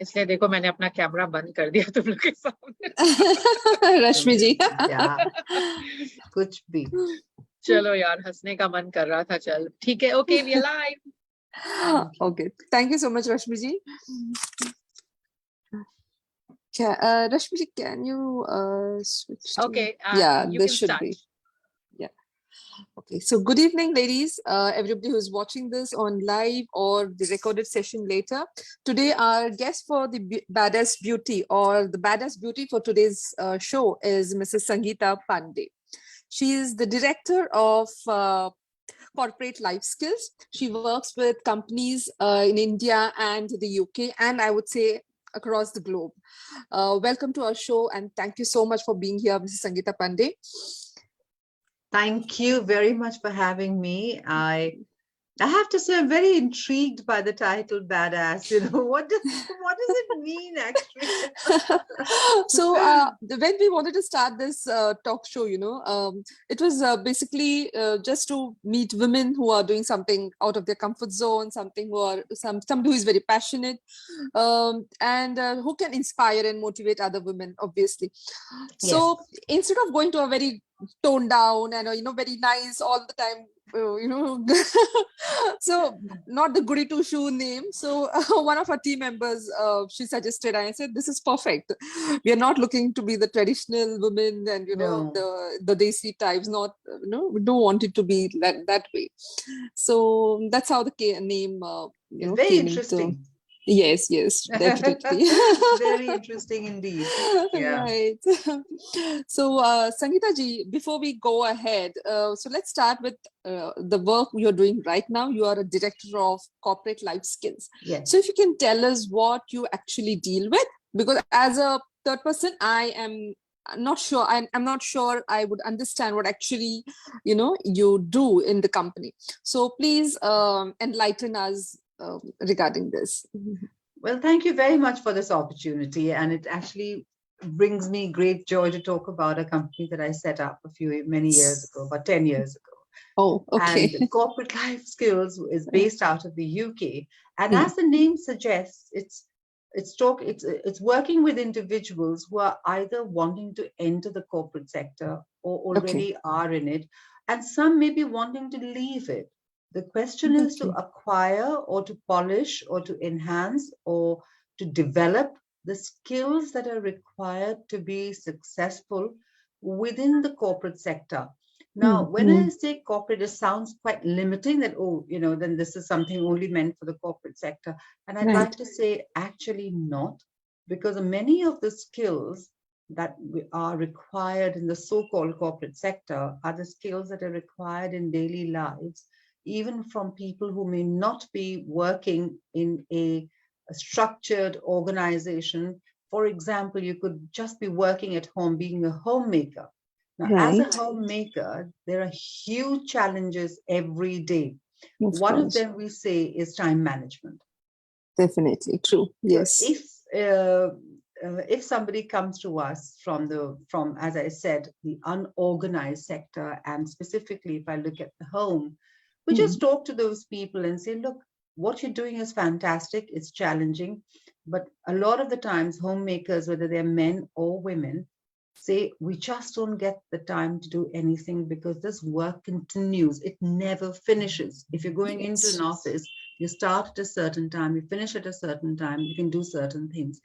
इसलिए देखो मैंने अपना कैमरा बंद कर दिया तुम लोग के सामने। रश्मि जी। कुछ भी। चलो यार, हंसने का मन कर रहा था। चल ठीक है, okay, we are live. Okay, thank you so much, Rashmi ji. Rashmi ji, can you switch to... Okay, yeah, you this can should start. be. Yeah. Okay, so good evening, ladies. Everybody who's watching this on live or the recorded session later. Today, our guest for the Badass Beauty or the Badass Beauty for today's show is Mrs. Sangita Pandey. She is the director of corporate life skills. She works with companies in India and the UK, and I would say across the globe. Welcome to our show, and thank you so much for being here, Mrs. Sangita Pandey. Thank you very much for having me. I have to say I'm very intrigued by the title "Badass." You know, what does it mean actually? So when we wanted to start this talk show, it was basically just to meet women who are doing something out of their comfort zone, somebody who is very passionate, and who can inspire and motivate other women, obviously. So instead of going to a very toned down and very nice all the time, so not the goody two shoe name. So one of our team members, she suggested, I said, this is perfect. We are not looking to be the traditional women and the desi types. Not we don't want it to be that way. So that's how the name it's very came interesting. into. Yes, definitely. Very interesting indeed. Yeah. Right. So, Sangita ji, before we go ahead, so let's start with the work you're doing right now. You are a director of corporate life skills. Yes. So, if you can tell us what you actually deal with, because as a third person, I am not sure. I'm not sure I would understand what actually you do in the company. So, please enlighten us regarding this. Well, thank you very much for this opportunity, and it actually brings me great joy to talk about a company that I set up many years ago, about 10 years ago. Oh, okay. And Corporate Life Skills is based out of the UK, and as the name suggests, it's working with individuals who are either wanting to enter the corporate sector or already are in it, and some may be wanting to leave it. The question is to acquire or to polish or to enhance or to develop the skills that are required to be successful within the corporate sector. Now, when I say corporate, it sounds quite limiting that, then this is something only meant for the corporate sector. And I'd like to say actually not, because many of the skills that are required in the so-called corporate sector are the skills that are required in daily lives, even from people who may not be working in a structured organization. For example, you could just be working at home, being a homemaker. Now, as a homemaker, there are huge challenges every day. One of them we say is time management. Definitely true. Yes. So if somebody comes to us from, as I said, the unorganized sector, and specifically if I look at the home, we just talk to those people and say, look, what you're doing is fantastic. It's challenging. But a lot of the times, homemakers, whether they're men or women, say, we just don't get the time to do anything because this work continues. It never finishes. If you're going into an office, you start at a certain time, you finish at a certain time, you can do certain things.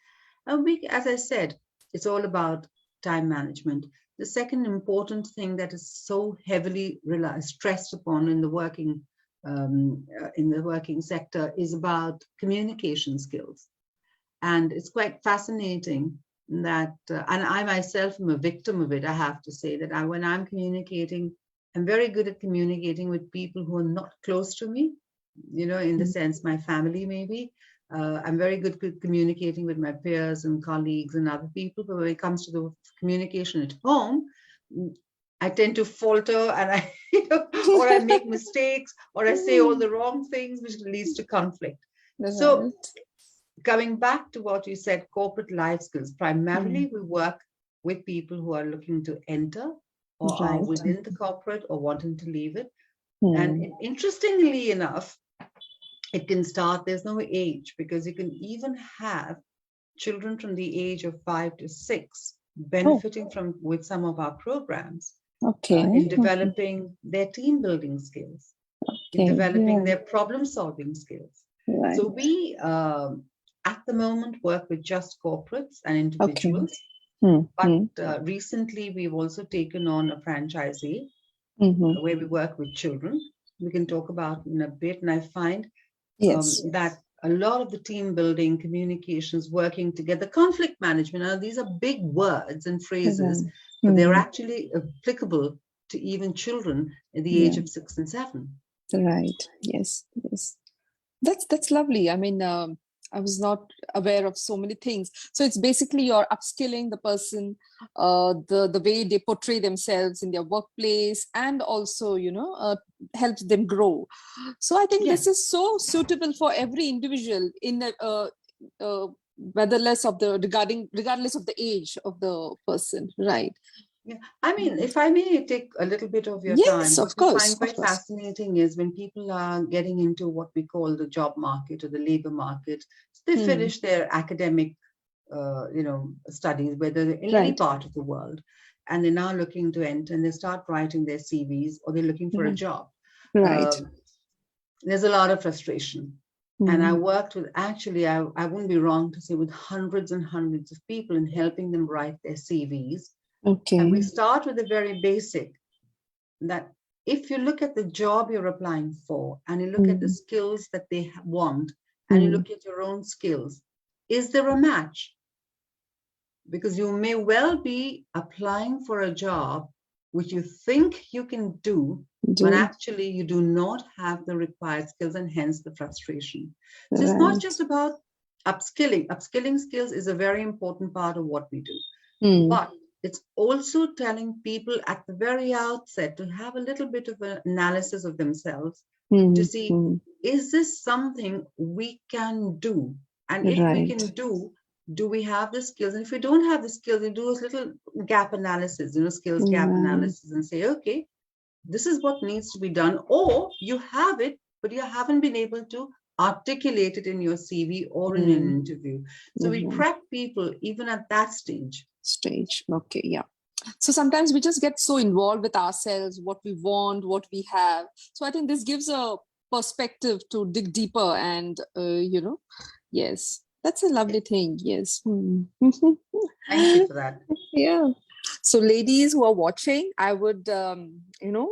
And as I said, it's all about time management. The second important thing that is so heavily stressed upon in the working sector is about communication skills. And it's quite fascinating that, and I myself am a victim of it, I have to say, that when I'm communicating, I'm very good at communicating with people who are not close to me, in the sense my family maybe. I'm very good at communicating with my peers and colleagues and other people, but when it comes to the communication at home, I tend to falter and or I make mistakes, or I say all the wrong things, which leads to conflict. So coming back to what you said, corporate life skills, primarily we work with people who are looking to enter or are within the corporate or wanting to leave it. And interestingly enough, it can start, there's no age, because you can even have children from the age of 5 to 6 benefiting from with some of our programs in developing their team building skills, in developing their problem solving skills. Right. So we at the moment work with just corporates and individuals, but recently we've also taken on a franchisee where we work with children. We can talk about in a bit, and I find that a lot of the team building, communications, working together, conflict management, now these are big words and phrases, but they're actually applicable to even children at the age of 6 and 7. Right. Yes. Yes. That's lovely. I mean, I was not aware of so many things. So it's basically you're upskilling the person, the way they portray themselves in their workplace, and also, helps them grow. So I think this is so suitable for every individual in regardless of the age of the person, right? Yeah, I mean, if I may take a little bit of your time, Yes, of what course. I find quite fascinating is when people are getting into what we call the job market or the labor market, they finish their academic, studies, whether in any part of the world, and they're now looking to enter, and they start writing their CVs, or they're looking for a job. Right. There's a lot of frustration. And I worked with, actually, I wouldn't be wrong to say, with hundreds and hundreds of people in helping them write their CVs. Okay. And we start with the very basic, that if you look at the job you're applying for, and you look at the skills that they want, and you look at your own skills, is there a match? Because you may well be applying for a job which you think you can do, but actually you do not have the required skills, and hence the frustration. So it's not just about upskilling. Upskilling skills is a very important part of what we do. But it's also telling people at the very outset to have a little bit of an analysis of themselves to see, is this something we can do? And if we can do we have the skills? And if we don't have the skills, we do a little gap analysis, skills gap analysis, and say, okay, this is what needs to be done. Or you have it, but you haven't been able to articulate it in your CV or in an interview. So we prep people even at that stage. Okay, yeah. So sometimes we just get so involved with ourselves, what we want, what we have. So I think this gives a perspective to dig deeper, and yes, that's a lovely thing. Yes. Thank you for that. Yeah. So ladies who are watching, I would,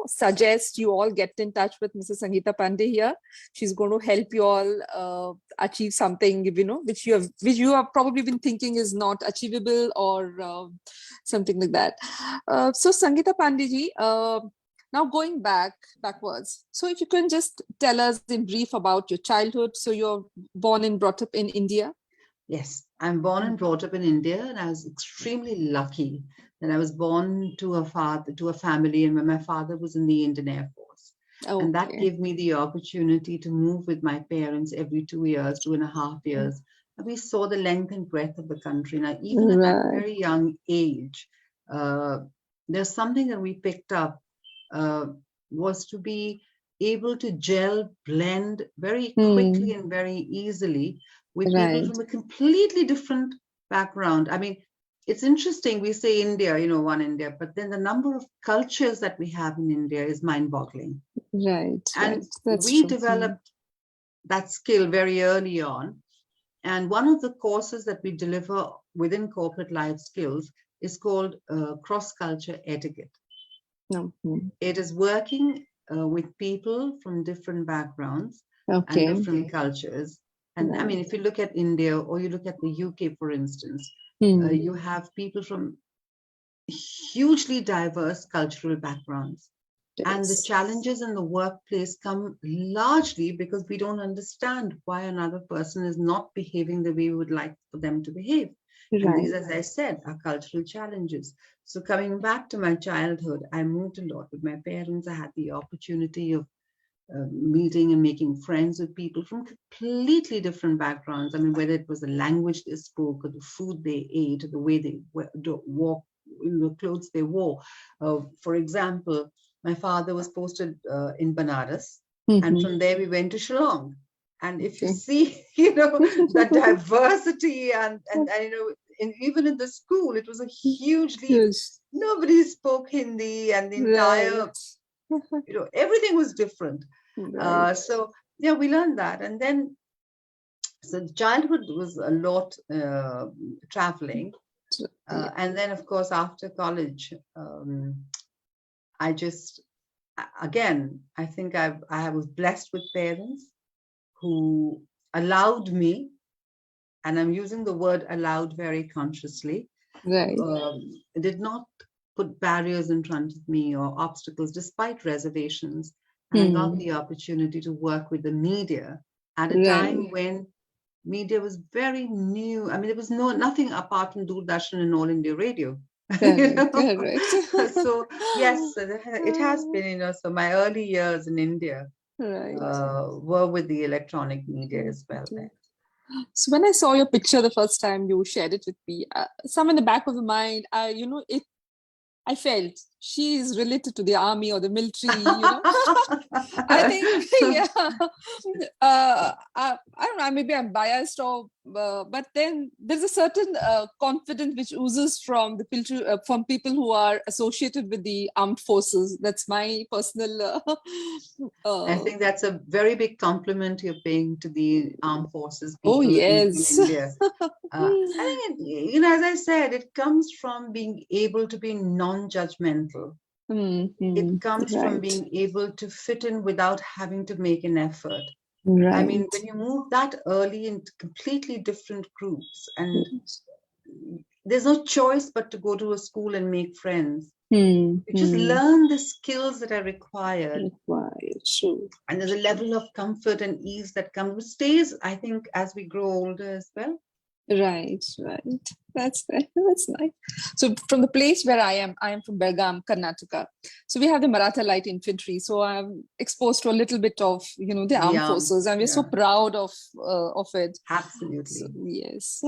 suggest you all get in touch with Mrs. Sangita Pandey here. She's going to help you all achieve something, which you have probably been thinking is not achievable, or something like that. So Sangita Pandey ji, now going backwards. So if you can just tell us in brief about your childhood. So you're born and brought up in India. Yes, I'm born and brought up in India, and I was extremely lucky that I was born to a family, and when my father was in the Indian Air Force. Okay. And that gave me the opportunity to move with my parents every 2 years, 2.5 years. And we saw the length and breadth of the country. Now, even at that very young age, there's something that we picked up, was to be able to blend very quickly and very easily with people from a completely different background. I mean, it's interesting, we say India, one India, but then the number of cultures that we have in India is mind-boggling. Right. And we developed that skill very early on. And one of the courses that we deliver within Corporate Life Skills is called Cross-Culture Etiquette. It is working with people from different backgrounds and different cultures. And I mean, if you look at India, or you look at the UK, for instance, you have people from hugely diverse cultural backgrounds. Yes. And the challenges in the workplace come largely because we don't understand why another person is not behaving the way we would like for them to behave. Right. And these, as I said, are cultural challenges. So coming back to my childhood, I moved a lot with my parents. I had the opportunity of meeting and making friends with people from completely different backgrounds. I mean, whether it was the language they spoke, or the food they ate, or the way they walked, the clothes they wore. For example, my father was posted in Banaras, and from there we went to Shillong. And if you Okay. see, the diversity and even in the school, it was a hugely, Yes. nobody spoke Hindi, and the entire, Right. everything was different. Right. So yeah, we learned that. And then, so childhood was a lot traveling. Yeah. And then, of course, after college, I just, again, I think I was blessed with parents who allowed me, and I'm using the word allowed very consciously, Right. did not put barriers in front of me or obstacles despite reservations. And I got the opportunity to work with the media at a time Right. when media was very new. I mean, there was nothing apart from Doordarshan and All India Radio. Correct. Correct. So yes, it has been, so my early years in India Right. were with the electronic media as well. Okay. So when I saw your picture the first time you shared it with me, some in the back of the mind, I felt she is related to the army or the military. I think, yeah. I don't know, maybe I'm biased, but then there's a certain confidence which oozes from from people who are associated with the armed forces. That's my personal. I think that's a very big compliment you're paying to the armed forces Oh people in yes. India. I think, as I said, it comes from being able to be non-judgmental. It comes from Right. being able to fit in without having to make an effort. Right. I mean, when you move that early into completely different groups, and there's no choice but to go to a school and make friends. You just learn the skills that are required. True. And there's a level of comfort and ease that comes, which stays, I think, as we grow older as well. Right. That's nice. So from the place where I am from Belgaum, Karnataka. So we have the Maratha Light Infantry. So I'm exposed to a little bit of the armed forces, and we're so proud of it. Absolutely. So, yes.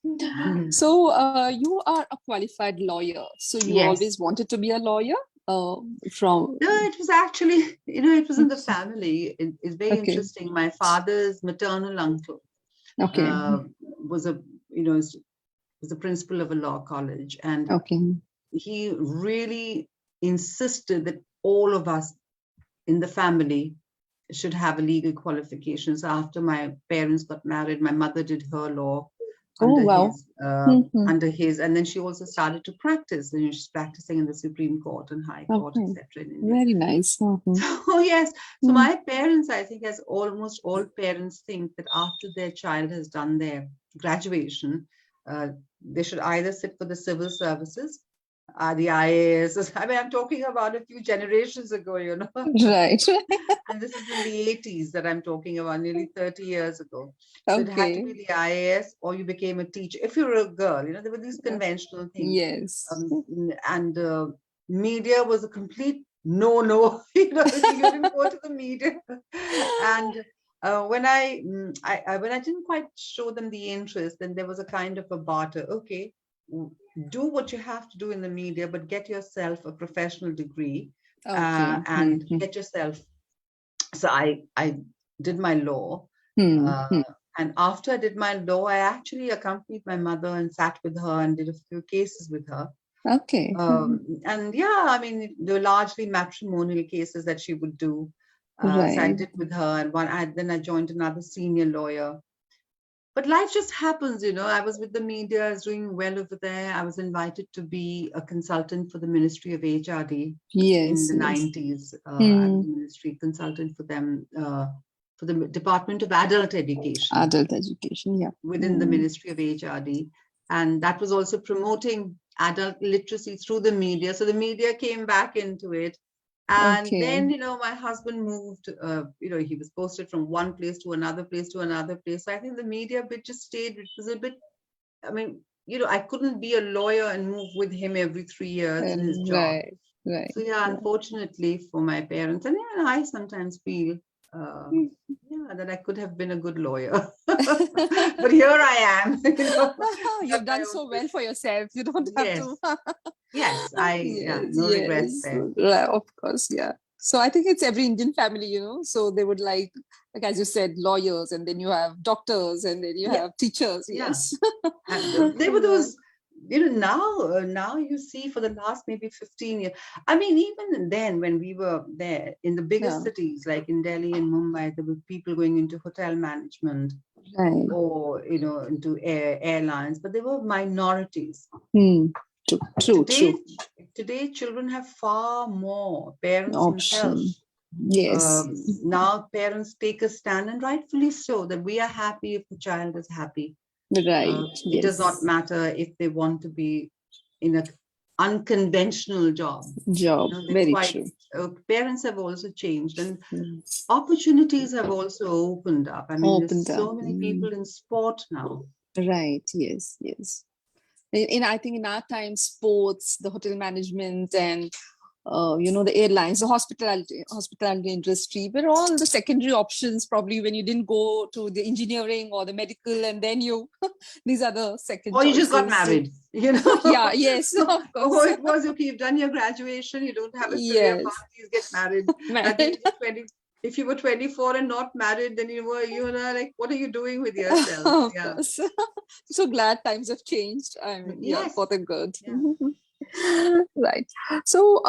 Yeah. So you are a qualified lawyer. So you always wanted to be a lawyer. No, it was actually, it was in the family. It's very interesting. My father's maternal uncle was the principal of a law college, and he really insisted that all of us in the family should have a legal qualification. So after my parents got married, my mother did her law under his, and then she also started to practice. She's practicing in the Supreme Court and High Court, etc. Very nice. So yes, so my parents, I think, as almost all parents think, that after their child has done their graduation, they should either sit for the civil services, the IAS. I mean, I'm talking about a few generations ago, Right. And this is in the 80s that I'm talking about, nearly 30 years ago. So it had to be the IAS, or you became a teacher. If you were a girl, there were these conventional things. Yes. And media was a complete no. You didn't go to the media. And when I didn't quite show them the interest, then there was a kind of a barter. Okay, do what you have to do in the media, but get yourself a professional degree and get yourself. So I did my law. And after I did my law, I actually accompanied my mother and sat with her and did a few cases with her. And yeah, I mean, they were largely matrimonial cases that she would do. So I did with her, and then I joined another senior lawyer. But life just happens, I was with the media, I was doing well over there. I was invited to be a consultant for the Ministry of HRD in the 90s. I was a ministry consultant for them, for the Department of Adult Education. Adult Education, yeah. Within the Ministry of HRD. And that was also promoting adult literacy through the media. So the media came back into it. And then, my husband moved, he was posted from one place to another place to another place. So I think the media bit just stayed. It was a bit, I mean, I couldn't be a lawyer and move with him every 3 years in his job. So yeah, unfortunately for my parents, and even I sometimes feel, that I could have been a good lawyer. But here I am. You've done so well for yourself. You don't have to. Yes, no regrets there. Of course, yeah. So I think it's every Indian family, so they would like as you said, lawyers, and then you have doctors, and then you Yeah. have teachers. Yeah. Yes. And they were those, now you see for the last maybe 15 years. I mean, even then when we were there in the biggest Yeah. cities like in Delhi and Mumbai, there were people going into hotel management Right. or, into airlines, but they were minorities. True. Today, children have far more parents Option. themselves. Yes. Now parents take a stand, and rightfully so, that we are happy if the child is happy. Right. It does not matter if they want to be in an unconventional job. Very true. Parents have also changed, and opportunities have also opened up. I mean, there's so many people in sport now. Right. Yes. I think in our time, sports, the hotel management, and the airlines, the hospitality industry were all the secondary options, probably when you didn't go to the engineering or the medical, and then these are the second or you just got choices. married, Yeah, yes, of course. Or it was, okay, you've done your graduation, you don't have a career path, please get married. At the age of 20, if you were 24 and not married, then you were like, what are you doing with yourself? Of course. So glad times have changed. I mean, Yes. for the good. Yeah. Right. So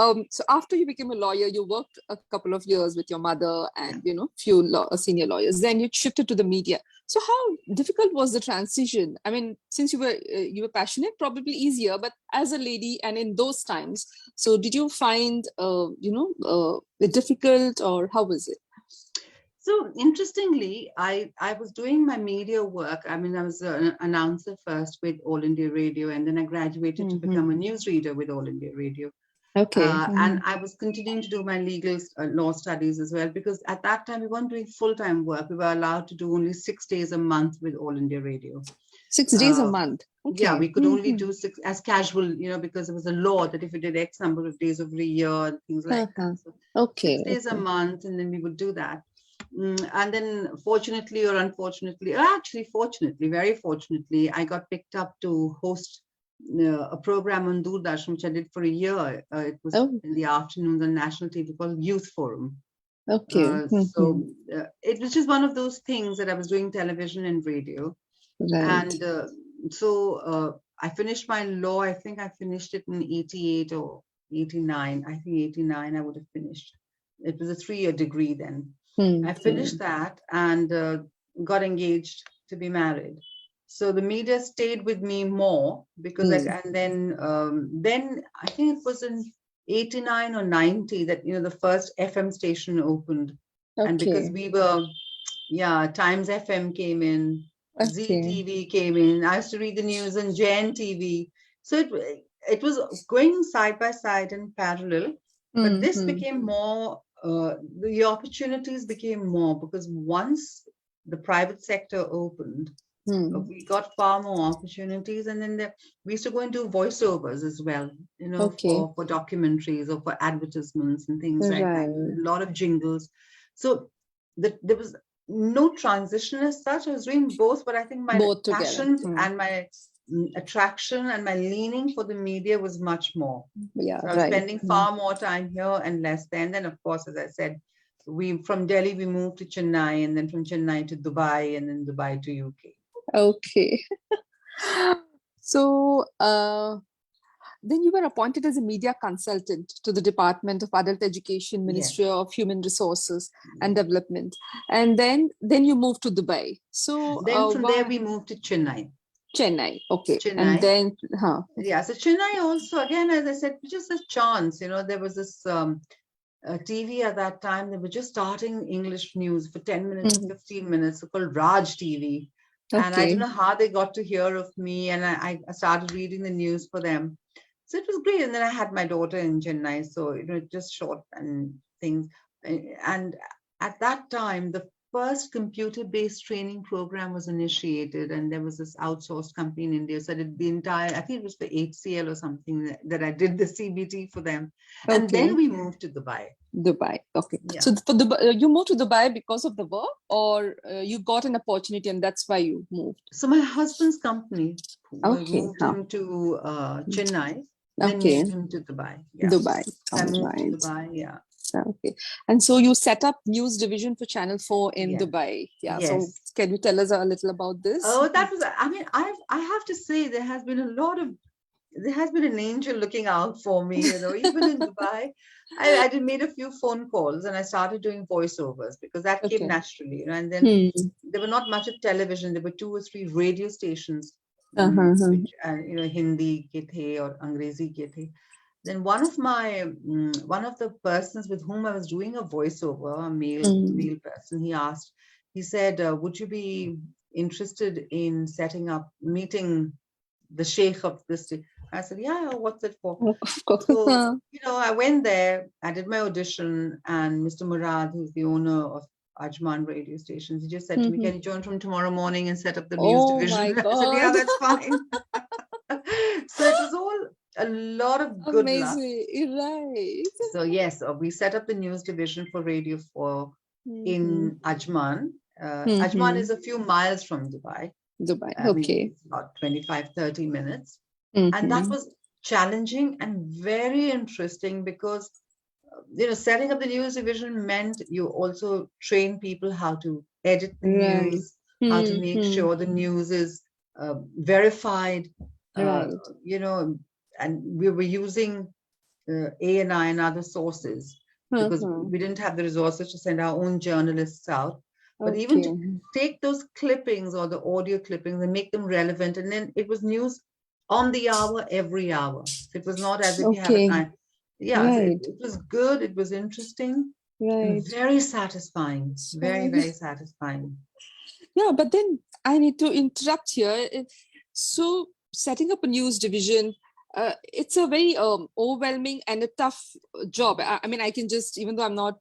after you became a lawyer, you worked a couple of years with your mother and few senior lawyers. Then you shifted to the media. So how difficult was the transition? I mean, since you were passionate, probably easier. But as a lady, and in those times, so did you find it difficult, or how was it? So interestingly, I was doing my media work. I mean, I was an announcer first with All India Radio, and then I graduated to become a newsreader with All India Radio. Okay. And I was continuing to do my legal law studies as well, because at that time we weren't doing full-time work. We were allowed to do only 6 days a month with All India Radio. 6 days a month? Okay. Yeah, we could only do 6 as casual, because it was a law that if you did X number of days over a year and things like that. So okay. 6 days a month, and then we would do that. And then fortunately or unfortunately, actually fortunately, very fortunately, I got picked up to host a program on Doordarshan, which I did for a year. It was in the afternoons on national TV called Youth Forum. Okay. So it was just one of those things that I was doing television and radio. Right. And so I finished my law. I think I finished it in 88 or 89. I think 89 I would have finished. It was a 3-year degree then. I finished that and got engaged to be married. So the media stayed with me more because and then I think it was in 89 or 90 that the first FM station opened. Okay. And because we were Times FM came in, ZTV came in. I used to read the news on Gen TV. So it was going side by side and parallel, but this became more. The opportunities became more because once the private sector opened, we got far more opportunities, and then we used to go and do voiceovers as well, for documentaries or for advertisements and things like that. A lot of jingles. So there was no transition as such. I was doing both, but I think my passion and my attraction and my leaning for the media was much more. So I was spending far more time here and less there. And then, of course, as I said, from Delhi we moved to Chennai, and then from Chennai to Dubai, and then Dubai to UK. Okay. So then you were appointed as a media consultant to the Department of Adult Education, Ministry of Human Resources and Development, and then you moved to Dubai. So then from there we moved to Chennai. Okay. Chennai. And then, so Chennai also, again, as I said, just a chance, there was this TV at that time. They were just starting English news for 10 minutes, 15 minutes, called Raj TV. And I don't know how they got to hear of me, and I started reading the news for them. So it was great. And then I had my daughter in Chennai, so, just short and things. And at that time, the first computer-based training program was initiated, and there was this outsourced company in India. So I did the entire, I think it was for HCL or something, that I did the CBT for them. And then we moved to Dubai. Okay. Yeah. So for you moved to Dubai because of the work, or you got an opportunity and that's why you moved? So my husband's company moved him to Chennai, then moved him to Dubai. Yeah. Dubai. I moved to Dubai, Okay. And so you set up news division for Channel 4 in Yeah. Dubai. Yeah. So Yes. can you tell us a little about this? Oh, that was, I mean, I have to say there has been an angel looking out for me, even in Dubai. I did made a few phone calls and I started doing voiceovers because that came Okay. naturally. And then there were not much of television. There were 2 or 3 radio stations, which, Hindi ke the or Angrezi ke the. Then one of the persons with whom I was doing a voiceover, a male person, he said, would you be interested in meeting the sheikh of this? I said, yeah, what's it for? Of course. So, I went there, I did my audition, and Mr. Murad, who's the owner of Ajman radio stations, he just said to me, can you join from tomorrow morning and set up the news division? My God. I said, yeah, that's fine. So it was all a lot of good luck. Amazing. Right. So yes, we set up the news division for Radio 4 in Ajman. Ajman is a few miles from Dubai. I mean, it's about 25-30 minutes. And that was challenging and very interesting because, setting up the news division meant you also train people how to edit the news, how to make sure the news is verified, and we were using ANI and other sources because we didn't have the resources to send our own journalists out. But even to take those clippings or the audio clippings and make them relevant, and then it was news on the hour, every hour. So it was not as if you have a time. Yeah, so it was good. It was interesting. And very satisfying. Very, very satisfying. Yeah, but then I need to interrupt here. So setting up a news division, it's a very overwhelming and a tough job. I mean, I can just, even though I'm not,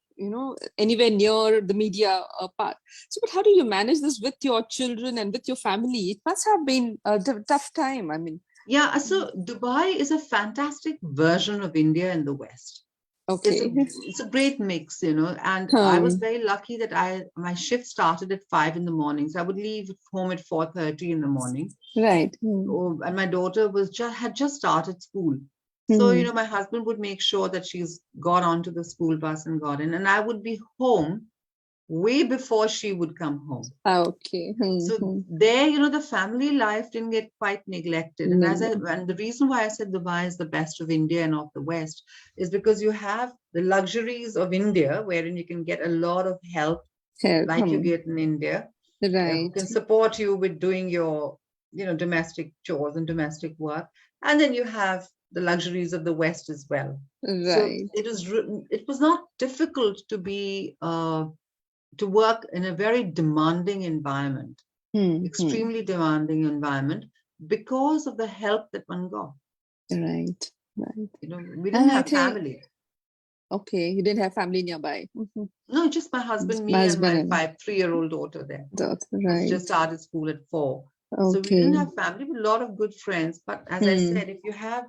anywhere near the media part. So, but how do you manage this with your children and with your family? It must have been a tough time. I mean. Yeah, so Dubai is a fantastic version of India in the West. Okay. It's a great mix, and I was very lucky that my shift started at 5 in the morning. So I would leave home at 4:30 in the morning. Right. And my daughter had just started school. So, my husband would make sure that she's got onto the school bus and got in, and I would be home way before she would come home. Okay. So there, the family life didn't get quite neglected. And and the reason why I said Dubai is the best of India and of the West is because you have the luxuries of India, wherein you can get a lot of help like you get in India. Right. Who can support you with doing your, domestic chores and domestic work. And then you have the luxuries of the West as well. Right. So it was not difficult to work in a very demanding environment, extremely demanding environment, because of the help that one got. Right. We didn't have family. Okay, you didn't have family nearby. No, just my husband, me, and my 3-year-old daughter there. Right. Just started school at 4. Okay. So we didn't have family, but a lot of good friends. But as I said, if you have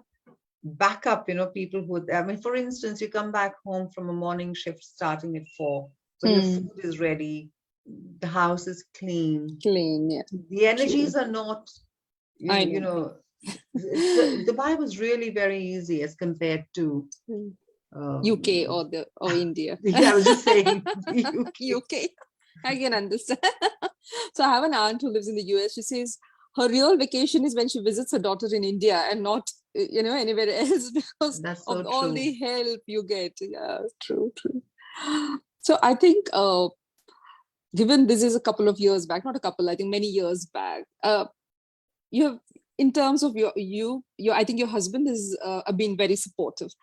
backup, people who, I mean, for instance, you come back home from a morning shift starting at 4. So your food is ready, the house is clean. Yeah. The energies are not, Dubai was really very easy as compared to UK or India. Yeah, I was just saying UK. I can understand. So I have an aunt who lives in the US. She says her real vacation is when she visits her daughter in India and not, anywhere else, because of all the help you get. Yeah, true. So I think, given this is a couple of years back, not a couple, I think many years back, you have, in terms of I think your husband is been very supportive.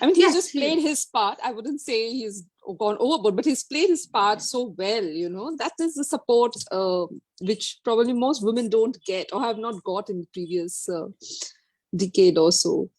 I mean, he's just played his part. I wouldn't say he's gone overboard, but he's played his part so well, that is the support which probably most women don't get or have not got in the previous decade or so.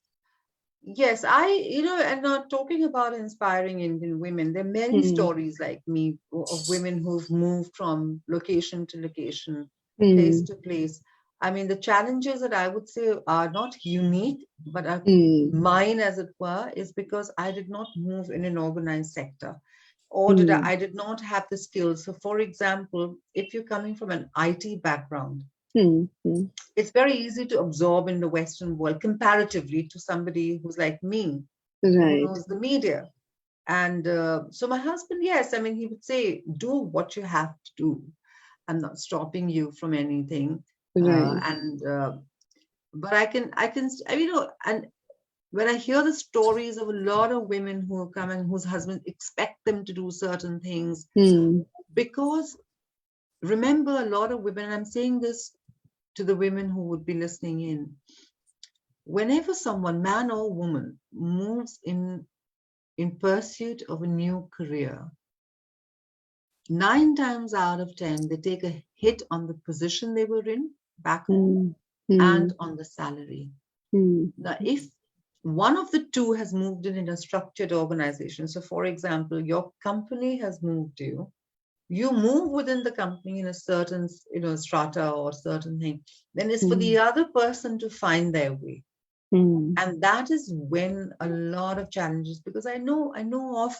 Yes, and not talking about inspiring Indian women, there are many stories like me of women who've moved from location to location, place to place. I mean, the challenges that I would say are not unique, but are mine, as it were, is because I did not move in an organized sector, or I did not have the skills. So, for example, if you're coming from an IT background, it's very easy to absorb in the Western world comparatively to somebody who's like me, who knows the media. And so my husband, yes, I mean, he would say, do what you have to do. I'm not stopping you from anything. Right. But and when I hear the stories of a lot of women who come and whose husbands expect them to do certain things, because remember, a lot of women, and I'm saying this to the women who would be listening in, whenever someone, man or woman, moves in pursuit of a new career, 9 times out of 10, they take a hit on the position they were in back home and on the salary. Now, if one of the two has moved in a structured organization, so for example, your company has moved you move within the company in a certain, strata or certain thing, then it's for the other person to find their way. And that is when a lot of challenges, because I know of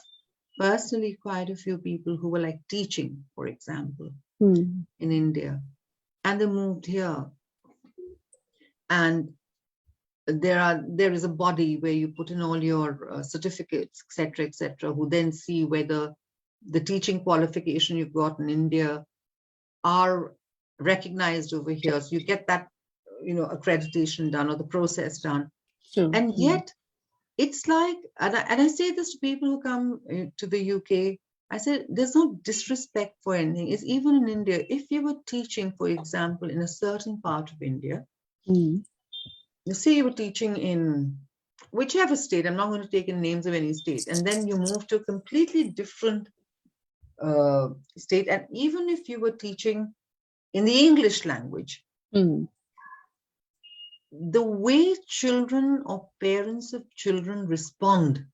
personally quite a few people who were like teaching, for example, in India, and they moved here. And there is a body where you put in all your certificates, etc., who then see whether the teaching qualification you've got in India are recognized over here. So you get that, accreditation done or the process done. Sure. And yet it's like, and I say this to people who come to the UK, I said, there's no disrespect for anything. It's even in India, if you were teaching, for example, in a certain part of India, you see, you were teaching in whichever state, I'm not going to take in names of any state, and then you move to a completely different state. And even if you were teaching in the English language, the way children or parents of children respond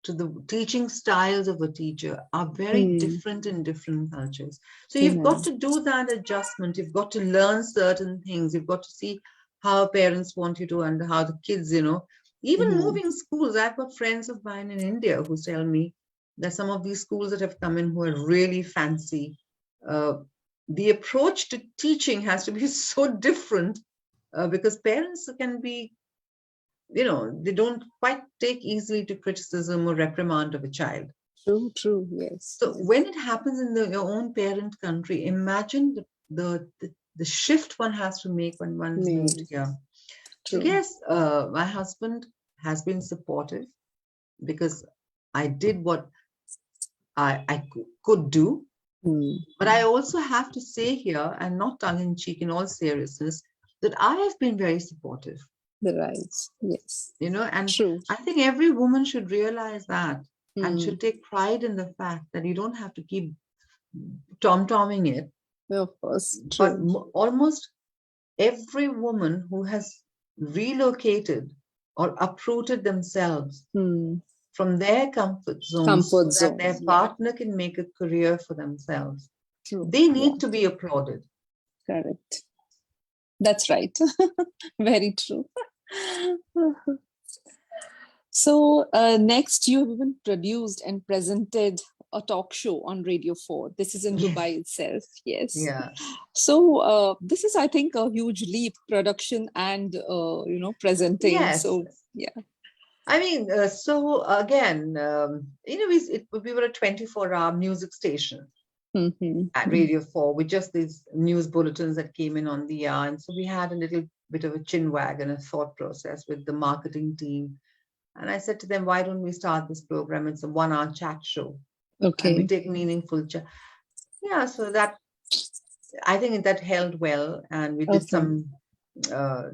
to the teaching styles of a teacher are very different in different cultures. So you've got to do that adjustment. You've got to learn certain things. You've got to see how parents want you to, and how the kids, even moving schools. I've got friends of mine in India who tell me that some of these schools that have come in who are really fancy, the approach to teaching has to be so different, because parents can be, they don't quite take easily to criticism or reprimand of a child. True, yes. So when it happens in your own parent country, imagine the shift one has to make when one's moved here. So yes, my husband has been supportive, because I did what I could do. But I also have to say here, and not tongue-in-cheek, in all seriousness, that I have been very supportive. Right. Yes. And true. I think every woman should realize that and should take pride in the fact that you don't have to keep tom-tomming it. Of course. But True. almost every woman who has relocated or uprooted themselves from their comfort zones so that their partner can make a career for themselves, they need to be applauded. Correct. That's right. Very true. So next, you have even produced and presented a talk show on Radio 4. This is in Dubai itself. Yes. Yeah. So this is, I think, a huge leap, production and, presenting. Yes. So, yeah. I mean, so again, we were a 24-hour music station at Radio 4 with just these news bulletins that came in on the hour. And so we had a little bit of a chinwag and a thought process with the marketing team. And I said to them, why don't we start this program? It's a 1-hour chat show. Okay. And we take meaningful chat. Yeah, so I think that held well. And we did some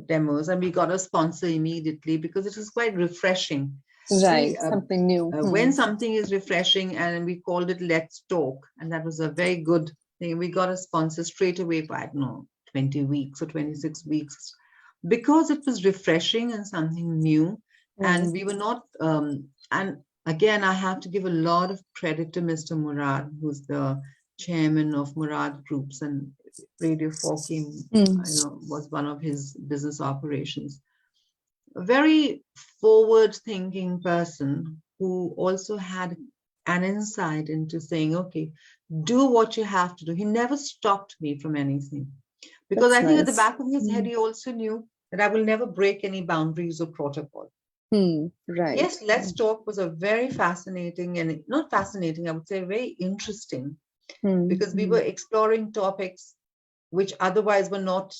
demos, and we got a sponsor immediately, because it was quite refreshing. Right, something new. When something is refreshing, and we called it Let's Talk, and that was a very good thing. We got a sponsor straight away for, I don't know, 20 weeks or 26 weeks, because it was refreshing and something new. And we were not, and again, I have to give a lot of credit to Mr. Murad, who's the chairman of Murad Groups, and Radio 4 was one of his business operations. A very forward-thinking person who also had an insight into saying, okay, do what you have to do. He never stopped me from anything, because I think at the back of his head, he also knew that I will never break any boundaries or protocol. Right. Yes, Let's Talk was a very fascinating and not fascinating, I would say very interesting, because we were exploring topics which otherwise were not,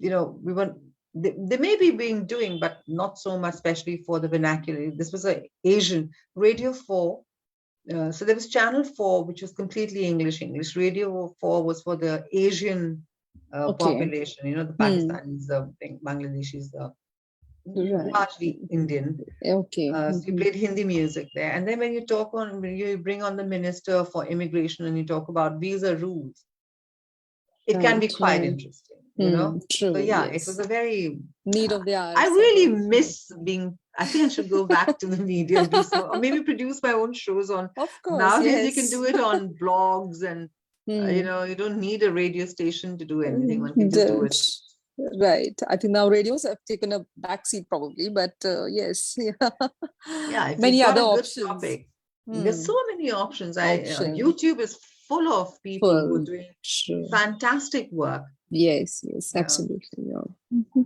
we were, they may be being doing, but not so much, especially for the vernacular. This was a Asian Radio 4. So there was Channel 4, which was completely English. Radio 4 was for the Asian population, the Pakistanis, the Bangladeshis, largely Indian. Okay. So you played Hindi music there. And then when you bring on the Minister for Immigration and you talk about visa rules, it can be quite interesting, True. So yeah, Yes. it was a very need of the hour. I really miss being. I think I should go back to the media and do so, or maybe produce my own shows on. Of course, Nowadays yes. you can do it on blogs, and you don't need a radio station to do anything. One can just do it. Right. I think now radios have taken a backseat probably, but yes, Yeah, if many you've got other a good options. topic, there's so many options. Options. YouTube is full of people who are doing fantastic work. Yes, Yeah. absolutely. Yeah.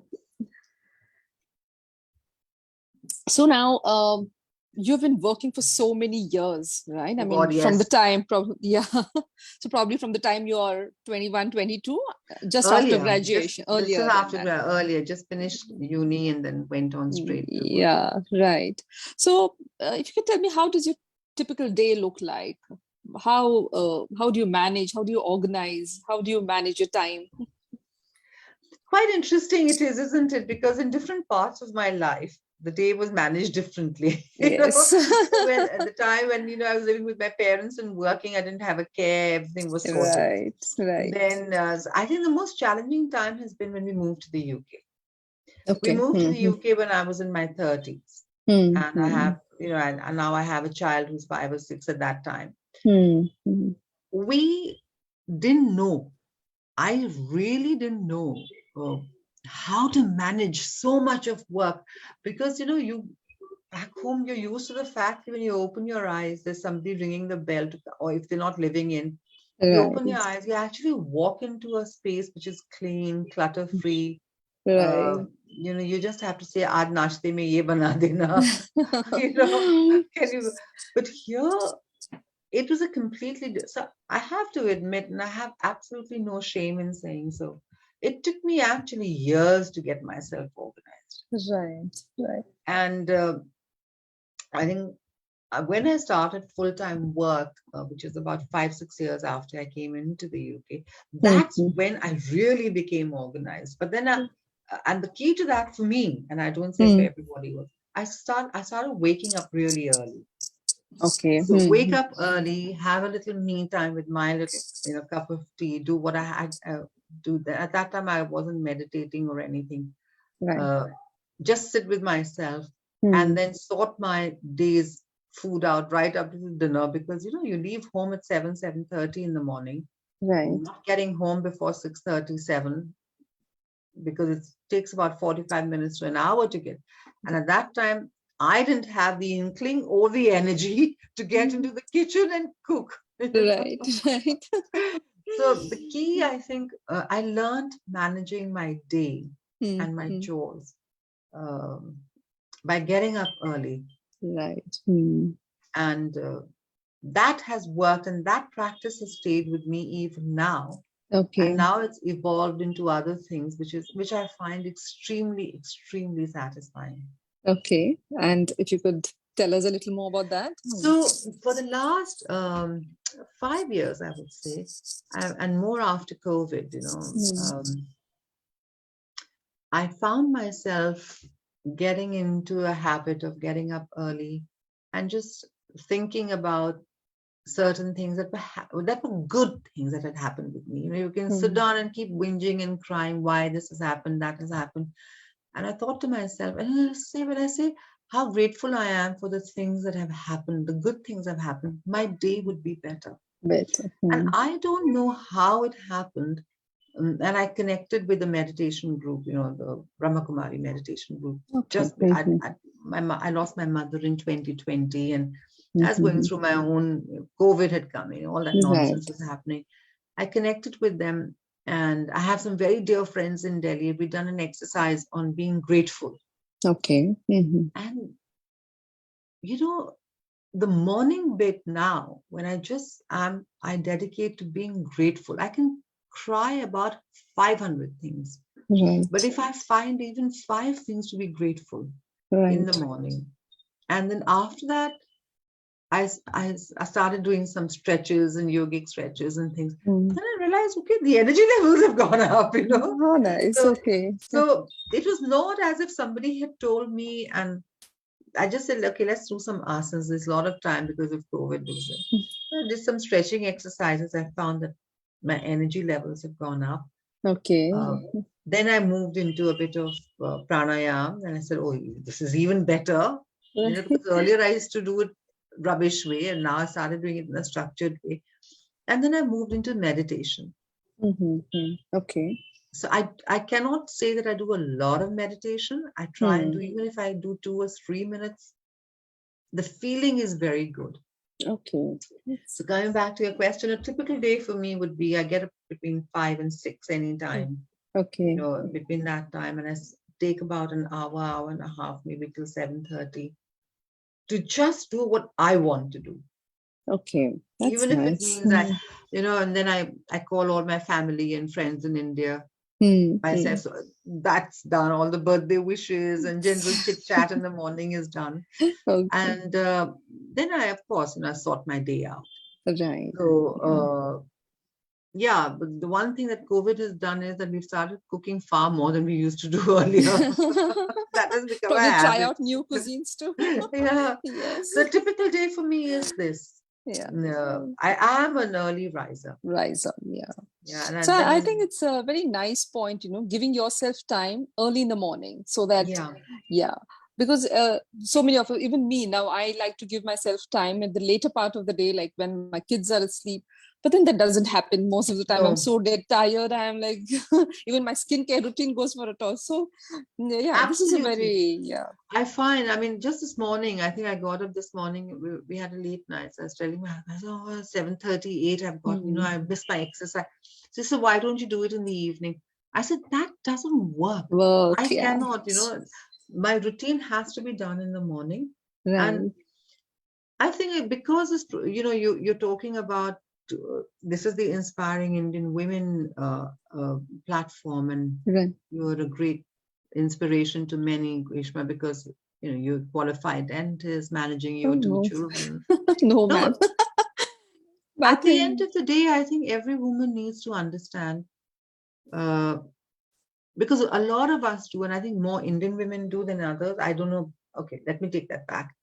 So now, you've been working for so many years, right? I mean, from the time, so probably from the time you are 21, 22, just Earlier, after graduation. This is earlier, just finished uni and then went on straight to work. Yeah, right. So if you could tell me, how does your typical day look like? How do you manage? How do you organize? How do you manage your time? Quite interesting it is, isn't it? Because in different parts of my life, the day was managed differently. Yes. At the time when I was living with my parents and working, I didn't have a care. Everything was sorted. Right. Then I think the most challenging time has been when we moved to the UK. Okay. We moved to the UK when I was in my 30s, and I have and now I have a child who's 5 or 6 at that time. We didn't know. I really didn't know how to manage so much of work, because you back home, you're used to the fact that when you open your eyes, there's somebody ringing the bell, or if they're not living in, you open your eyes, you actually walk into a space which is clean, clutter free. Right. You just have to say, "Aaj nashte mein ye bana dena." Can you? But here, it was a completely. So I have to admit, and I have absolutely no shame in saying so, it took me actually years to get myself organized. Right. And I think when I started full-time work, which is about 5-6 years after I came into the UK, that's when I really became organized. But then, and the key to that for me, and I don't say for everybody, was I started waking up really early. Okay. So wake up early, have a little me time with my little cup of tea, do what I had do that. At that time, I wasn't meditating or anything. Right. Just sit with myself and then sort my day's food out right up to the dinner, because you leave home at 7:30 in the morning. Right. Not getting home before 6:37, because it takes about 45 minutes to an hour to get. And at that time, I didn't have the inkling or the energy to get into the kitchen and cook. Right. So the key, I think, I learned managing my day and my chores by getting up early. Right. And that has worked, and that practice has stayed with me even now. Okay. And now it's evolved into other things, which I find extremely, extremely satisfying. Okay. And if you could tell us a little more about that. So for the last 5 years, I would say, and more after COVID, I found myself getting into a habit of getting up early and just thinking about certain things that were good things that had happened with me. You can sit down and keep whinging and crying why this has happened, that has happened. And I thought to myself, and when I say how grateful I am for the things that have happened, the good things that have happened, my day would be better. And I don't know how it happened. And I connected with the meditation group, the Brahma Kumari meditation group. Okay. I lost my mother in 2020, and I was going through my own, COVID had come, all that nonsense was happening. I connected with them, and I have some very dear friends in Delhi. We've done an exercise on being grateful. Okay. And the morning bit now, when I dedicate to being grateful. I can cry about 500 things. Right. But if I find even 5 things to be grateful in the morning, and then after that, I started doing some stretches and yogic stretches and things. Then I realized, okay, the energy levels have gone up, Oh, nice. So, Okay. so it was not as if somebody had told me, and I just said, okay, let's do some asanas. There's a lot of time because of COVID. I did some stretching exercises. I found that my energy levels have gone up. Okay. Then I moved into a bit of pranayama, and I said, oh, this is even better. Because earlier I used to do it rubbish way, and now I started doing it in a structured way. And then I moved into meditation. Okay. So I cannot say that I do a lot of meditation. I try and do, even if I do 2 or 3 minutes, the feeling is very good. Okay. So coming back to your question, a typical day for me would be I get up between 5 and 6 anytime. Okay. Between that time, and I take about an hour and a half, maybe till 7:30, to just do what I want to do. Okay. That's even if nice. it means that, and then I call all my family and friends in India. I say, so that's done. All the birthday wishes and general chit chat in the morning is done. Okay. And then I, of course, I sort my day out. Right. So, yeah, but the one thing that COVID has done is that we've started cooking far more than we used to do earlier. That has become Probably a habit. try out new cuisines too. Yeah. Yes. The typical day for me is this. Yeah. I am an early riser. Yeah. Yeah. So I think it's a very nice point, giving yourself time early in the morning so that, because so many of even me now, I like to give myself time at the later part of the day, like when my kids are asleep. But then that doesn't happen most of the time. No. I'm so dead tired. I'm like, even my skincare routine goes for a toss. So, yeah, Absolutely. this is a very, I find, just this morning, I think I got up this morning, we had a late night. So I was telling my husband, 7:38, I've got, I missed my exercise. She said, why don't you do it in the evening? I said, that doesn't work. I cannot, my routine has to be done in the morning. Right. And I think because, you're talking about, this is the Inspiring Indian Women platform, and you're a great inspiration to many, Greeshma, because you're qualified dentist, managing your 2 children. No, ma'am. At the end of the day, I think every woman needs to understand, because a lot of us do, and I think more Indian women do than others. I don't know. Okay, let me take that back.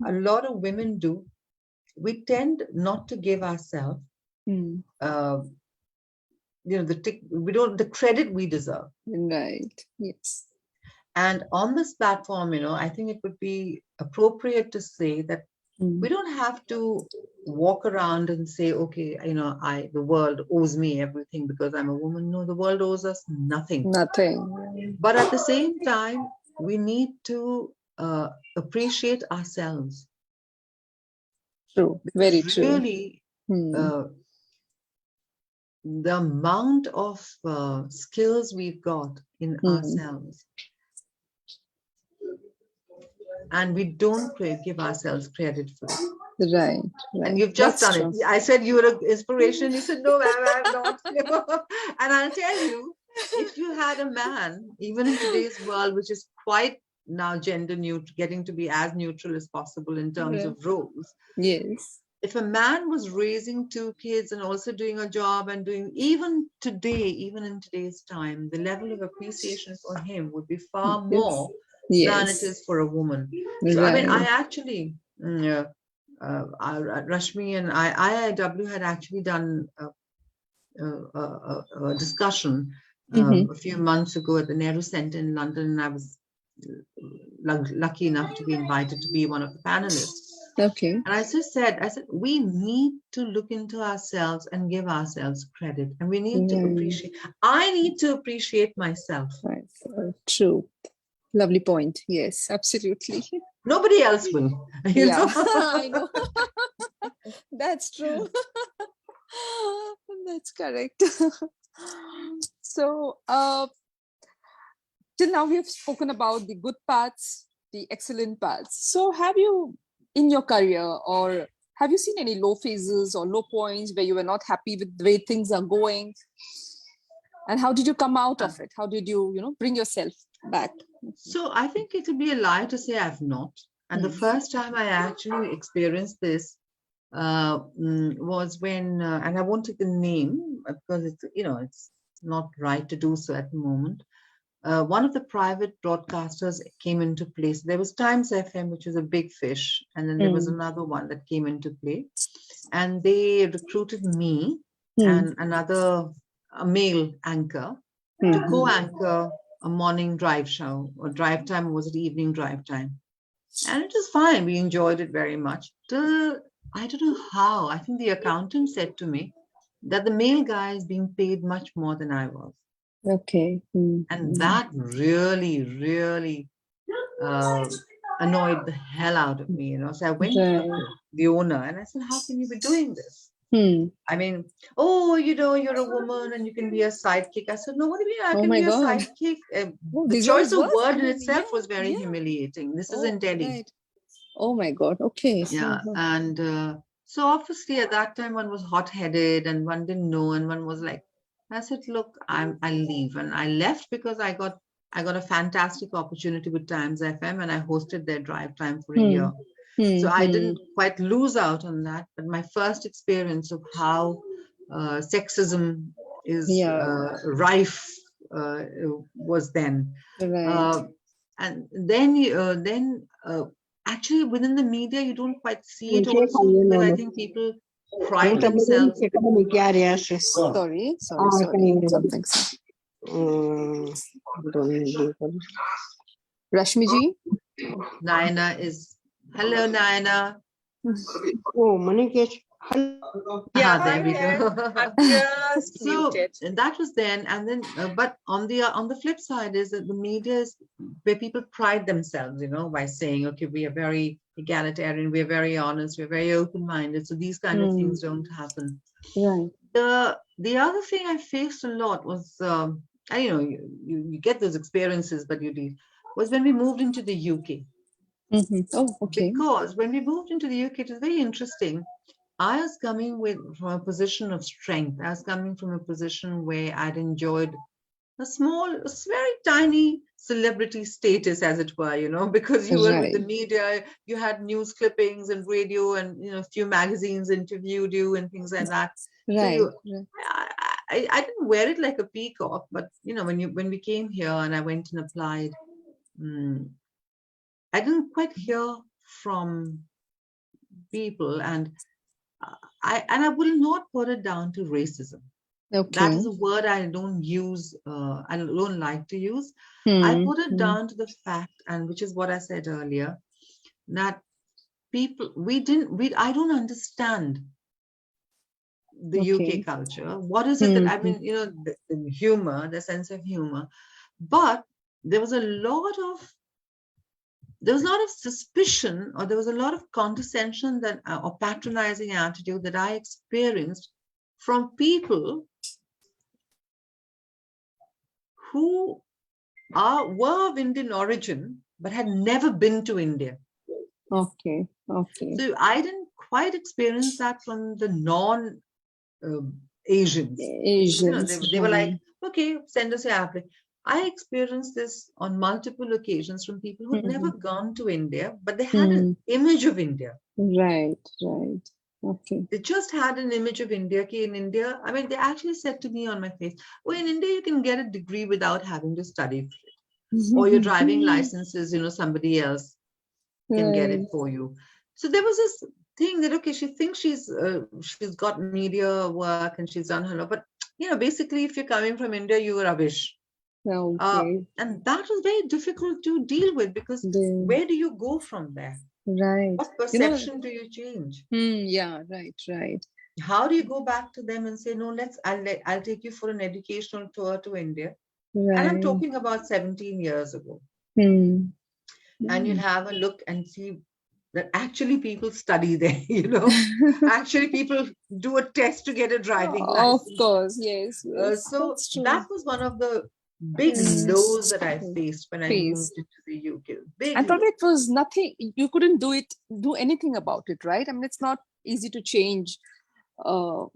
A lot of women do. We tend not to give ourselves the credit we deserve. Right. Yes. And on this platform, I think it would be appropriate to say that we don't have to walk around and say, okay, the world owes me everything because I'm a woman. No, the world owes us nothing. Nothing. But at the same time, we need to appreciate ourselves. True. Very true. Really, the amount of skills we've got in ourselves, and we don't give ourselves credit for it. Right. And you've just done it. I said you were an inspiration. You said, no, ma'am, I'm not. And I'll tell you, if you had a man, even in today's world, which is quite now gender neutral, getting to be as neutral as possible in terms of roles. Yes. If a man was raising 2 kids and also doing a job and doing, even in today's time, the level of appreciation for him would be far more than it is for a woman. So, I actually, Rashmi and IIW had actually done a discussion a few months ago at the Nehru Centre in London, and I was lucky enough to be invited to be one of the panelists. Okay. And I said, we need to look into ourselves and give ourselves credit, and we need to appreciate. I need to appreciate myself. Right. True. Lovely point. Yes, absolutely. Nobody else will. I know. That's true. That's correct. So, till now we have spoken about the good parts, the excellent parts. So, have you in your career, or have you seen any low phases or low points where you were not happy with the way things are going? And how did you come out of it? How did you, bring yourself back? So I think it would be a lie to say I've not. And the first time I actually experienced this was when, and I won't take the name because it's not right to do so at the moment. One of the private broadcasters came into place. There was Times FM, which was a big fish, and then there was another one that came into play, and they recruited me and a male anchor to co-anchor a morning drive show, or drive time, or was it evening drive time? And it was fine. We enjoyed it very much. Till, I don't know how, I think the accountant said to me that the male guy is being paid much more than I was. Okay. And that really, really annoyed the hell out of me, So I went to the owner and I said, how can you be doing this? I mean, you're a woman and you can be a sidekick. I said, no, what do you mean I can be a sidekick? The choice of word in itself was very humiliating. This is in Delhi. Right. Oh my God. Okay. Yeah. And so obviously at that time one was hot-headed and one didn't know, and one was like, I said, look, I'll leave. And I left because I got a fantastic opportunity with Times FM, and I hosted their drive time for a year. So I didn't quite lose out on that. But my first experience of how sexism is rife was then. Right. And then actually within the media, you don't quite see it also, because I think people pride themselves. Sorry. Something. Rashmi ji? Nayana is, hello Nayana. Oh, Manikesh. Yeah, there we go. I'm just So muted. that was then, and then, but on the flip side is that the media is where people pride themselves, by saying, okay, we are very egalitarian, we are very honest, we're very open-minded. So these kind of things don't happen. Right. The other thing I faced a lot was, you get those experiences, but was when we moved into the UK. Oh, okay. Because when we moved into the UK, it was very interesting. I was coming from a position of strength. I was coming from a position where I'd enjoyed a very tiny celebrity status, as it were, because you were with the media, you had news clippings and radio, and a few magazines interviewed you and things like that. Right. So I didn't wear it like a peacock, but when we came here and I went and applied, I didn't quite hear from people, and I will not put it down to racism. Okay. That is a word I don't use. I don't like to use. I put it down to the fact, and which is what I said earlier, that people, I don't understand the UK culture. What is it that, I mean, the humor, the sense of humor, but there was a lot of suspicion, or there was a lot of condescension or patronizing attitude that I experienced from people who were of Indian origin, but had never been to India. Okay. So I didn't quite experience that from the non-Asians. They were like, okay, send us your application. I experienced this on multiple occasions from people who'd never gone to India, but they had an image of India. Right. Okay. They just had an image of India. In India, I mean, they actually said to me on my face, in India, you can get a degree without having to study for it. Or your driving licenses, somebody else can get it for you. So there was this thing that, okay, she thinks she's got media work and she's done her, but, basically, if you're coming from India, you're rubbish. Okay. And that was very difficult to deal with, because where do you go from there? Right. What perception do you change? Yeah, right. How do you go back to them and say, no, I'll take you for an educational tour to India? Right. And I'm talking about 17 years ago. And you'll have a look and see that actually people study there, actually people do a test to get a driving license. Of course, yes. So that was one of the big Mm. lows that I faced when I Faced. moved into the UK. Big I thought lows. it was nothing. You couldn't do anything about it, right? I mean, it's not easy to change. You,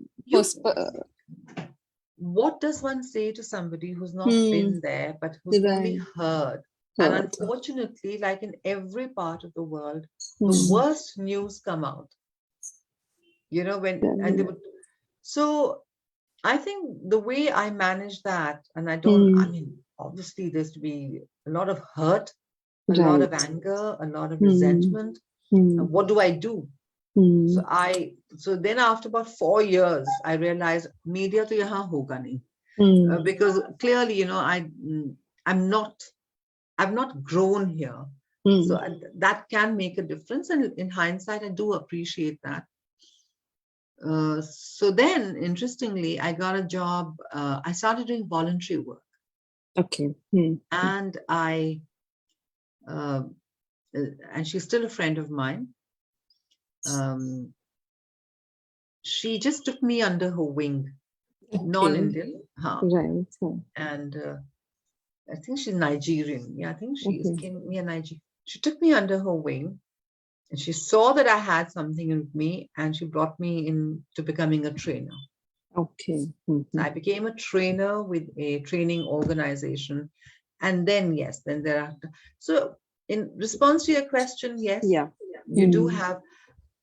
Uh, what does one say to somebody who's not Hmm. been there, but who's only Right. heard? And Heard. unfortunately, like in every part of the world, Hmm. the worst news come out. You know, and they would. So I think the way I manage that, and I Hmm. mean, obviously there's to be a lot of hurt, a lot of Right. anger, a lot of Hmm. resentment. Hmm. And what do I do? Hmm. So then after about 4 years, I realized media to yahan hoga nahi. Hmm. Because clearly, you know, I've not grown here. Hmm. So that can make a difference. And in hindsight, I do appreciate that. So then, interestingly, I got a job. I started doing voluntary work, Okay. Hmm. and and she's still a friend of mine. She just took me under her wing, Okay. non-Indian, Right. and I think she's Nigerian. Yeah, I think she is Okay. Nigerian. She took me under her wing, and she saw that I had something in me, and she brought me into becoming a trainer. Okay. Hmm. I became a trainer with a training organization. And then, yes, then thereafter. So in response to your question, yes, Yeah. you do have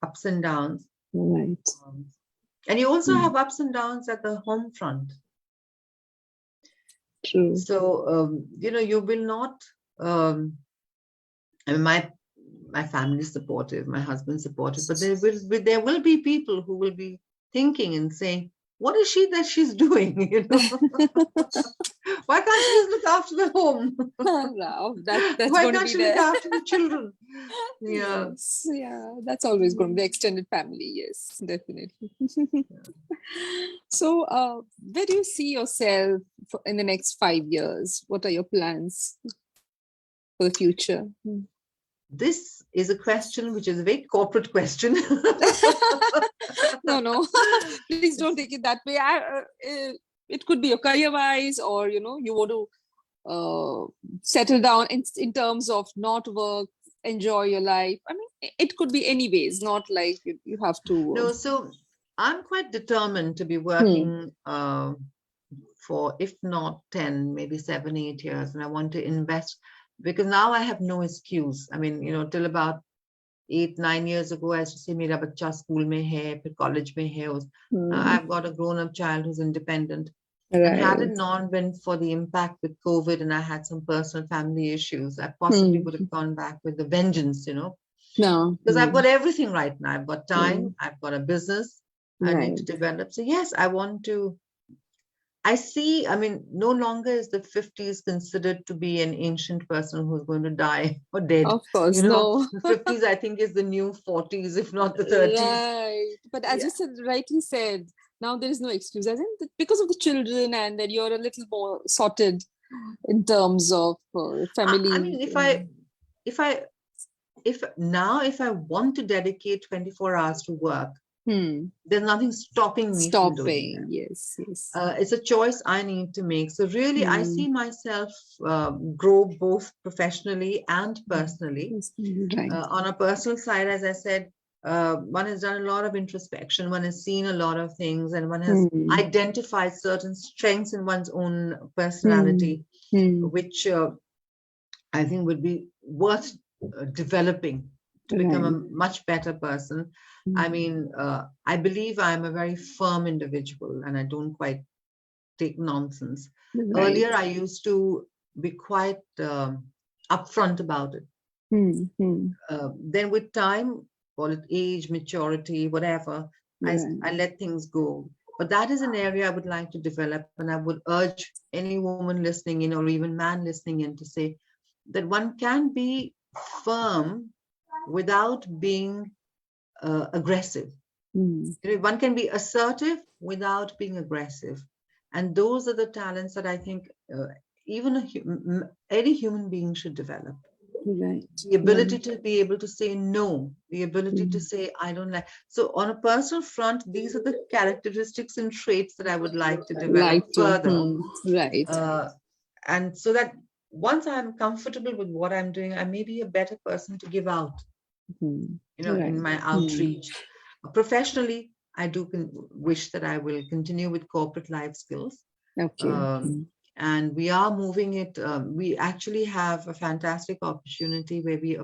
ups and downs. Right. And you also have ups and downs at the home front. True. So, you know, you will not, I mean, my family is supportive, my husband's supportive, but there will be people who will be thinking and saying, what is she that she's doing? You know, why can't she just look after the home? Wow, that's Why going to can't be she look there. after the children? Yeah. Yes, yeah, that's always going to be the extended family. Yes, definitely. So, where do you see yourself in the next 5 years? What are your plans for the future? This is a question which is a very corporate question. No, please don't take it that way. It could be your career-wise, or you want to settle down in terms of not work, enjoy your life. I mean, it could be any ways, not like you have to. No, so I'm quite determined to be working for, if not 10, maybe 7, 8 years. And I want to invest because now I have no excuse. I mean, you know, till about 8, 9 years ago, I used to say, mera bacha school mein hai, phir college mein hai. I've got a grown-up child who's independent. And had it not been for the impact with COVID and I had some personal family issues, I possibly would have gone back with the vengeance, you know. No. Because I've got everything right now. I've got time, I've got a business I need to develop. So yes, I want to. I see, I mean, no longer is the 50s considered to be an ancient person who's going to die or dead. Of course, you know, no. The 50s, I think, is the new 40s, if not the 30s. Right. But as you rightly said, now there is no excuse. I think because of the children and that you're a little more sorted in terms of family. I mean, if I want to dedicate 24 hours to work, there's nothing stopping me from doing that. Yes. It's a choice I need to make. So really, I see myself grow both professionally and personally. Right. On a personal side, as I said, one has done a lot of introspection, one has seen a lot of things, and one has identified certain strengths in one's own personality, which I think would be worth developing to become a much better person. I mean, I believe I'm a very firm individual and I don't quite take nonsense. Earlier, I used to be quite upfront about it. Then with time, call it age, maturity, whatever, I let things go. But that is an area I would like to develop, and I would urge any woman listening in or even man listening in to say that one can be firm without being aggressive. One can be assertive without being aggressive. And those are the talents that I think any human being should develop. The ability to be able to say no, the ability to say, I don't like. So on a personal front, these are the characteristics and traits that I would like to develop further. and so that once I'm comfortable with what I'm doing, I may be a better person to give out, in my outreach. Professionally, I do wish that I will continue with corporate life skills. Okay. And we are moving it. We actually have a fantastic opportunity where we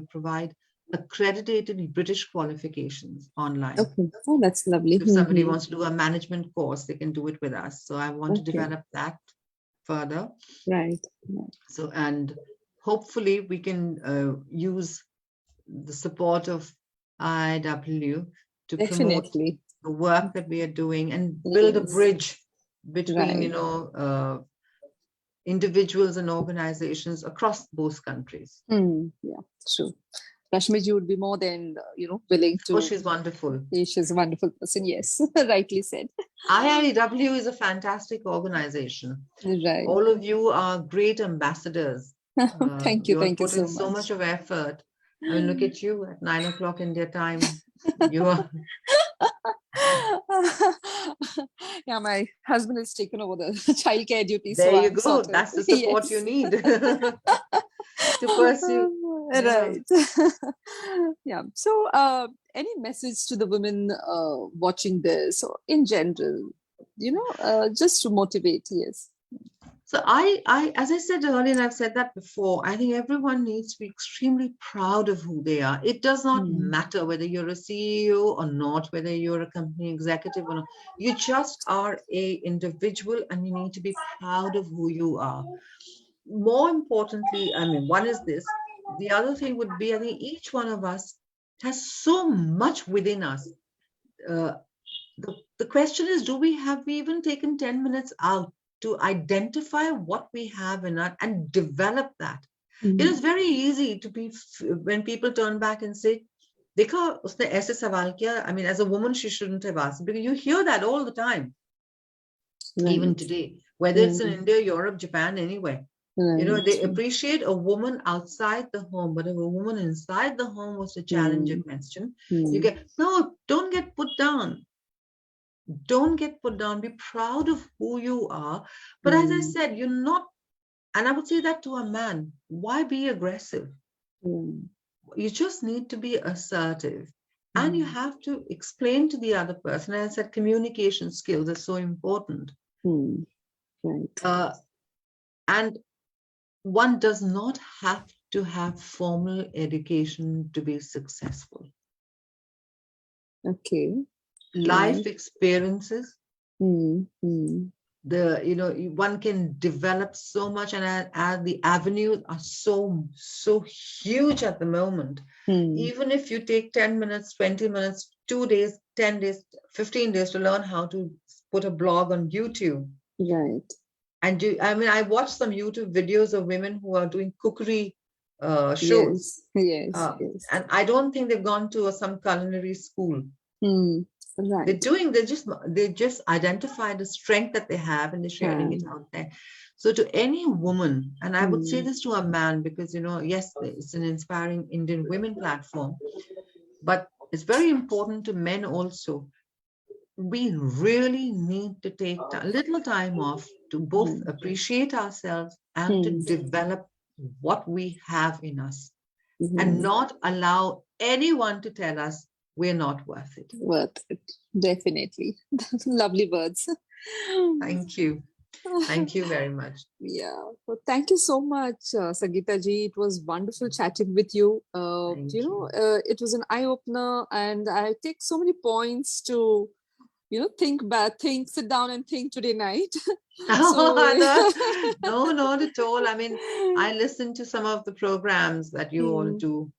provide accredited British qualifications online. Okay. Oh, that's lovely. If somebody wants to do a management course, they can do it with us. So I want to develop that further. Right. So, and hopefully we can use the support of IW to promote the work that we are doing and build a bridge between, individuals and organizations across both countries. Yeah, true. Rashmi would be more than, willing to. Oh, she's wonderful. She's a wonderful person. Yes, rightly said. IIW is a fantastic organization. Right. All of you are great ambassadors. Thank you. Thank you put in so much of effort. I mean, look at you at 9 o'clock India time. You are. Yeah, my husband has taken over the childcare duties. There you go. That's the support you need to pursue. Right. Yeah. So, any message to the women watching this, or in general, just to motivate? Yes. So I, as I said earlier, and I've said that before, I think everyone needs to be extremely proud of who they are. It does not matter whether you're a CEO or not, whether you're a company executive or not. You just are a individual and you need to be proud of who you are. More importantly, I mean, one is this. The other thing would be, I think each one of us has so much within us. The question is, have we even taken 10 minutes out to identify what we have in us and develop that? It is very easy to be, when people turn back and say, Dekha, usne aise sawal kiya. I mean, as a woman, she shouldn't have asked, because you hear that all the time, even today, whether it's in India, Europe, Japan, anywhere. They appreciate a woman outside the home, but if a woman inside the home was to challenge a question, you get, no, don't get put down. Don't get put down. Be proud of who you are. But as I said, you're not, and I would say that to a man, why be aggressive? You just need to be assertive. And you have to explain to the other person. As I said, communication skills are so important. Right. And one does not have to have formal education to be successful. Okay. Life experiences, one can develop so much, and the avenues are so huge at the moment. Even if you take 10 minutes, 20 minutes, 2 days, 10 days, 15 days to learn how to put a blog on YouTube. Right. And I watched some YouTube videos of women who are doing cookery shows. Yes. And I don't think they've gone to some culinary school. Right. They just identify the strength that they have and they're sharing it out there. So to any woman, and I would say this to a man, because, yes, it's an inspiring Indian women platform, but it's very important to men also. We really need to take a little time off to both appreciate ourselves and to develop what we have in us, and not allow anyone to tell us we're not worth it. Worth it. Definitely. Lovely words. Thank you. Thank you very much. Yeah. Well, thank you so much, Sangita ji. It was wonderful chatting with you. It was an eye-opener, and I take so many points to, sit down and think today night. No, not at all. I mean, I listen to some of the programs that you all do,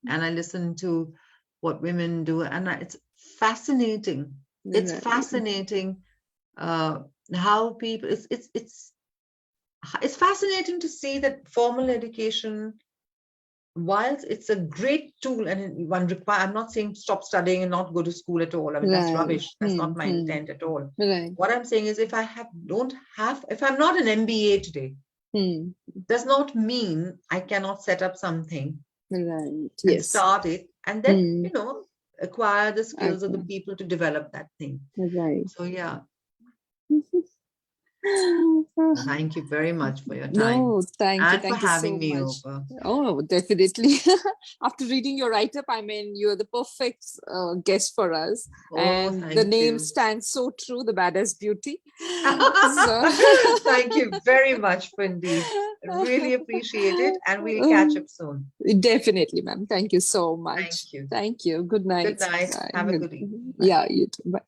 and I listen to what women do, and it's fascinating. It's fascinating how people. It's fascinating to see that formal education, whilst it's a great tool, and I'm not saying stop studying and not go to school at all. I mean, that's rubbish. That's not my intent at all. Right. What I'm saying is, if I'm not an MBA today, does not mean I cannot set up something. Right. And start it, and then acquire the skills of the people to develop that thing. Right. So yeah. Thank you very much for your time. No, thank you. And for Thank you having so me much. over. Oh, definitely. After reading your write-up, I mean, you're the perfect guest for us. Oh, And the thank name you. stands so true, the Badass Beauty. So Thank you very much, Pandey. Really appreciate it. And we'll catch up soon. Definitely, ma'am. Thank you so much. Thank you. Thank you. Good night. Good night. Bye. Have a good evening. Bye. Yeah, you too. Bye.